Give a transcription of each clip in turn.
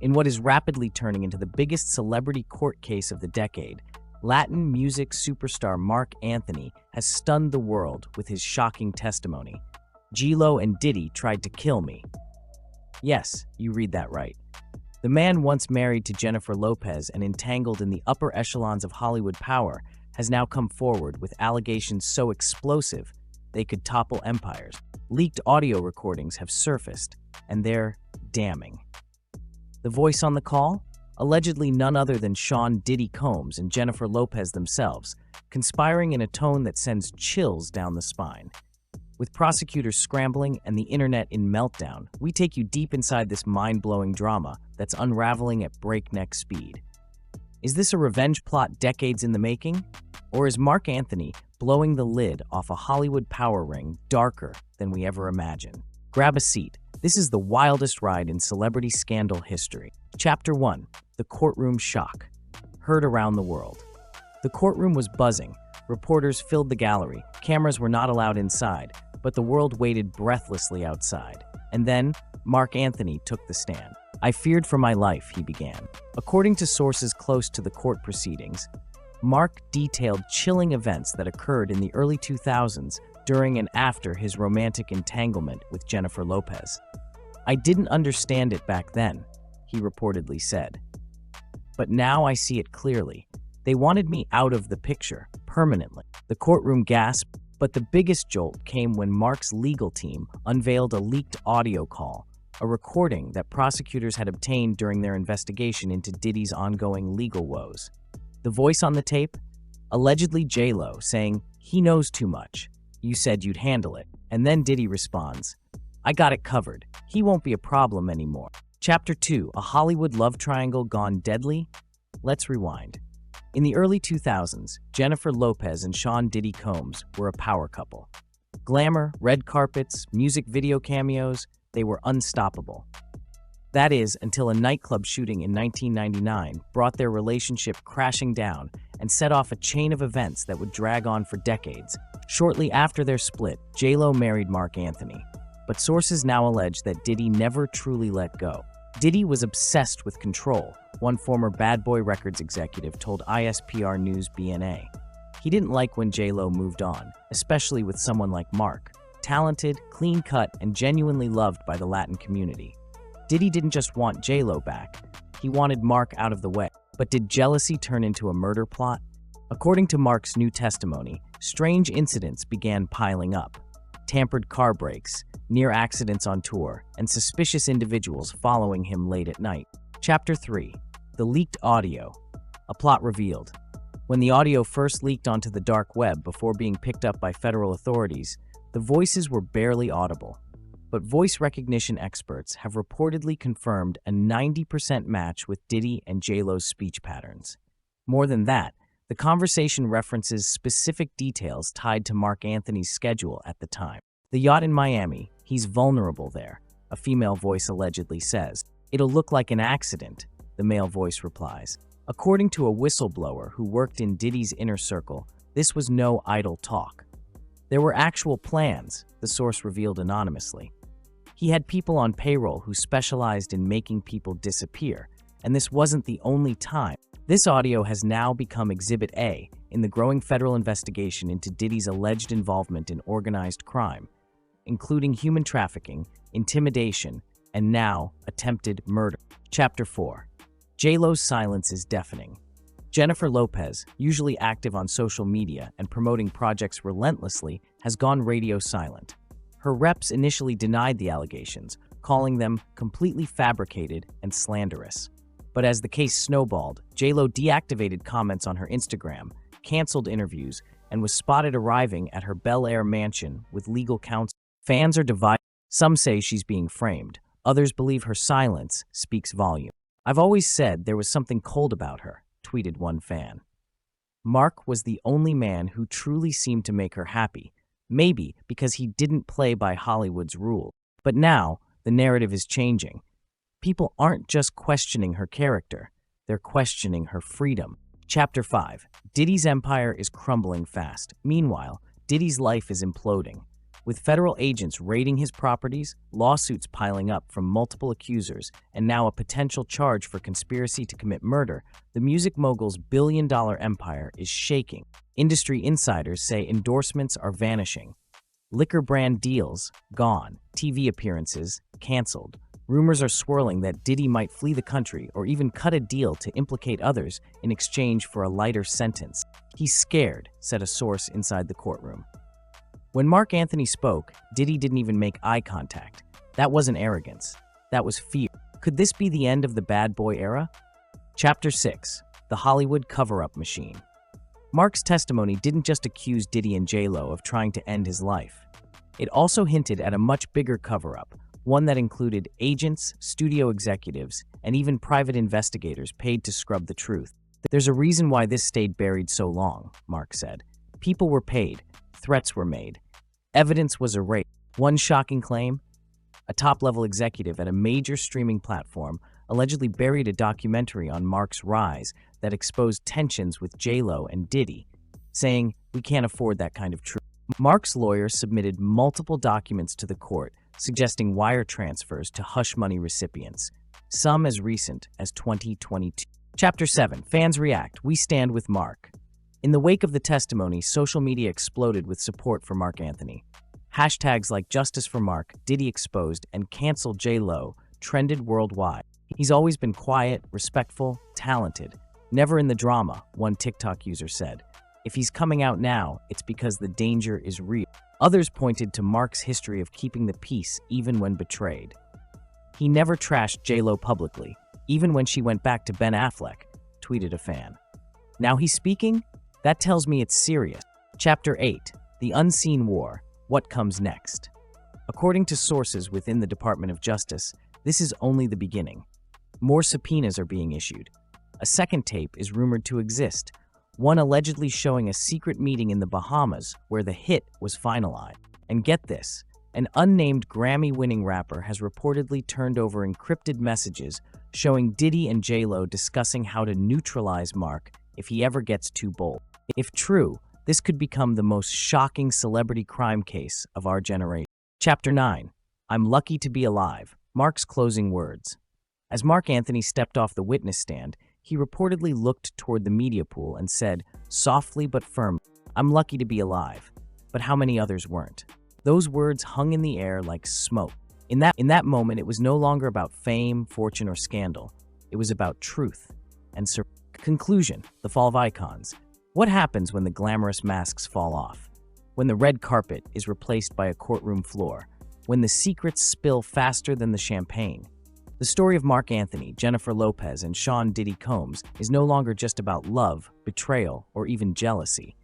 In what is rapidly turning into the biggest celebrity court case of the decade, Latin music superstar Marc Anthony has stunned the world with his shocking testimony. J-Lo and Diddy tried to kill me. Yes, you read that right. The man once married to Jennifer Lopez and entangled in the upper echelons of Hollywood power has now come forward with allegations so explosive they could topple empires. Leaked audio recordings have surfaced, and they're damning. The voice on the call? Allegedly none other than Sean Diddy Combs and Jennifer Lopez themselves, conspiring in a tone that sends chills down the spine. With prosecutors scrambling and the internet in meltdown, we take you deep inside this mind-blowing drama that's unraveling at breakneck speed. Is this a revenge plot decades in the making? Or is Marc Anthony blowing the lid off a Hollywood power ring darker than we ever imagined? Grab a seat. This is the wildest ride in celebrity scandal history. Chapter 1. The Courtroom Shock. Heard around the world. The courtroom was buzzing. Reporters filled the gallery. Cameras were not allowed inside, but the world waited breathlessly outside. And then, Marc Anthony took the stand. "I feared for my life," he began. According to sources close to the court proceedings, Marc detailed chilling events that occurred in the early 2000s during and after his romantic entanglement with Jennifer Lopez. "I didn't understand it back then," he reportedly said. "But now I see it clearly. They wanted me out of the picture, permanently." The courtroom gasped, but the biggest jolt came when Marc's legal team unveiled a leaked audio call, a recording that prosecutors had obtained during their investigation into Diddy's ongoing legal woes. The voice on the tape? Allegedly J-Lo saying, "He knows too much. You said you'd handle it." And then Diddy responds, "I got it covered. He won't be a problem anymore." Chapter 2. A Hollywood love triangle gone deadly? Let's rewind. In the early 2000s, Jennifer Lopez and Sean Diddy Combs were a power couple. Glamour, red carpets, music video cameos, they were unstoppable. That is, until a nightclub shooting in 1999 brought their relationship crashing down and set off a chain of events that would drag on for decades. Shortly after their split, J-Lo married Marc Anthony, but sources now allege that Diddy never truly let go. Diddy was obsessed with control, one former Bad Boy Records executive told ISPR News BNA. He didn't like when J-Lo moved on, especially with someone like Marc, talented, clean-cut, and genuinely loved by the Latin community. Diddy didn't just want J-Lo back, he wanted Marc out of the way. But did jealousy turn into a murder plot? According to Marc's new testimony, strange incidents began piling up. Tampered car brakes, near accidents on tour, and suspicious individuals following him late at night. Chapter 3. The Leaked Audio. A plot revealed. When the audio first leaked onto the dark web before being picked up by federal authorities, the voices were barely audible. But voice recognition experts have reportedly confirmed a 90% match with Diddy and J-Lo's speech patterns. More than that, the conversation references specific details tied to Marc Anthony's schedule at the time. The yacht in Miami, he's vulnerable there, a female voice allegedly says. "It'll look like an accident," the male voice replies. According to a whistleblower who worked in Diddy's inner circle, this was no idle talk. There were actual plans, the source revealed anonymously. He had people on payroll who specialized in making people disappear, and this wasn't the only time. This audio has now become Exhibit A in the growing federal investigation into Diddy's alleged involvement in organized crime, including human trafficking, intimidation, and now attempted murder. Chapter 4. J-Lo's silence is deafening. Jennifer Lopez, usually active on social media and promoting projects relentlessly, has gone radio silent. Her reps initially denied the allegations, calling them completely fabricated and slanderous. But as the case snowballed, J-Lo deactivated comments on her Instagram, canceled interviews, and was spotted arriving at her Bel Air mansion with legal counsel. Fans are divided. Some say she's being framed. Others believe her silence speaks volumes. "I've always said there was something cold about her," tweeted one fan. Marc was the only man who truly seemed to make her happy, maybe because he didn't play by Hollywood's rules. But now, the narrative is changing. People aren't just questioning her character, they're questioning her freedom. Chapter 5. Diddy's empire is crumbling fast. Meanwhile, Diddy's life is imploding. With federal agents raiding his properties, lawsuits piling up from multiple accusers, and now a potential charge for conspiracy to commit murder, the music mogul's billion-dollar empire is shaking. Industry insiders say endorsements are vanishing. Liquor brand deals, gone. TV appearances, canceled. Rumors are swirling that Diddy might flee the country or even cut a deal to implicate others in exchange for a lighter sentence. "He's scared," said a source inside the courtroom. When Marc Anthony spoke, Diddy didn't even make eye contact. That wasn't arrogance. That was fear. Could this be the end of the bad boy era? Chapter 6. The Hollywood Cover-Up Machine. Marc's testimony didn't just accuse Diddy and J-Lo of trying to end his life. It also hinted at a much bigger cover-up, one that included agents, studio executives, and even private investigators paid to scrub the truth. "There's a reason why this stayed buried so long," Marc said. "People were paid. Threats were made. Evidence was erased." One shocking claim: a top-level executive at a major streaming platform allegedly buried a documentary on Marc's rise that exposed tensions with J-Lo and Diddy, saying, "We can't afford that kind of truth." Marc's lawyer submitted multiple documents to the court suggesting wire transfers to hush money recipients, some as recent as 2022. Chapter 7. Fans react. We stand with Marc. In the wake of the testimony, social media exploded with support for Marc Anthony. Hashtags like Justice for Marc, Diddy Exposed, and Cancel J-Lo trended worldwide. "He's always been quiet, respectful, talented, never in the drama," one TikTok user said. "If he's coming out now, it's because the danger is real." Others pointed to Marc's history of keeping the peace even when betrayed. "He never trashed J-Lo publicly, even when she went back to Ben Affleck," tweeted a fan. "Now he's speaking? That tells me it's serious." Chapter 8. The Unseen War. What comes next? According to sources within the Department of Justice, this is only the beginning. More subpoenas are being issued. A second tape is rumored to exist, one allegedly showing a secret meeting in the Bahamas where the hit was finalized. And get this, an unnamed Grammy-winning rapper has reportedly turned over encrypted messages showing Diddy and J-Lo discussing how to neutralize Marc if he ever gets too bold. If true, this could become the most shocking celebrity crime case of our generation. Chapter 9. I'm lucky to be alive. Marc's closing words. As Marc Anthony stepped off the witness stand, he reportedly looked toward the media pool and said, softly but firmly, "I'm lucky to be alive." But how many others weren't? Those words hung in the air like smoke. In that moment, it was no longer about fame, fortune, or scandal. It was about truth and conclusion. The fall of icons. What happens when the glamorous masks fall off? When the red carpet is replaced by a courtroom floor? When the secrets spill faster than the champagne? The story of Marc Anthony, Jennifer Lopez, and Sean Diddy Combs is no longer just about love, betrayal, or even jealousy.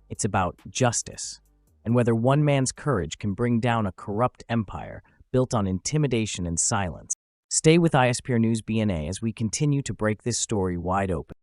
It's about justice, and whether one man's courage can bring down a corrupt empire built on intimidation and silence. Stay with ISPR News BNA as we continue to break this story wide open.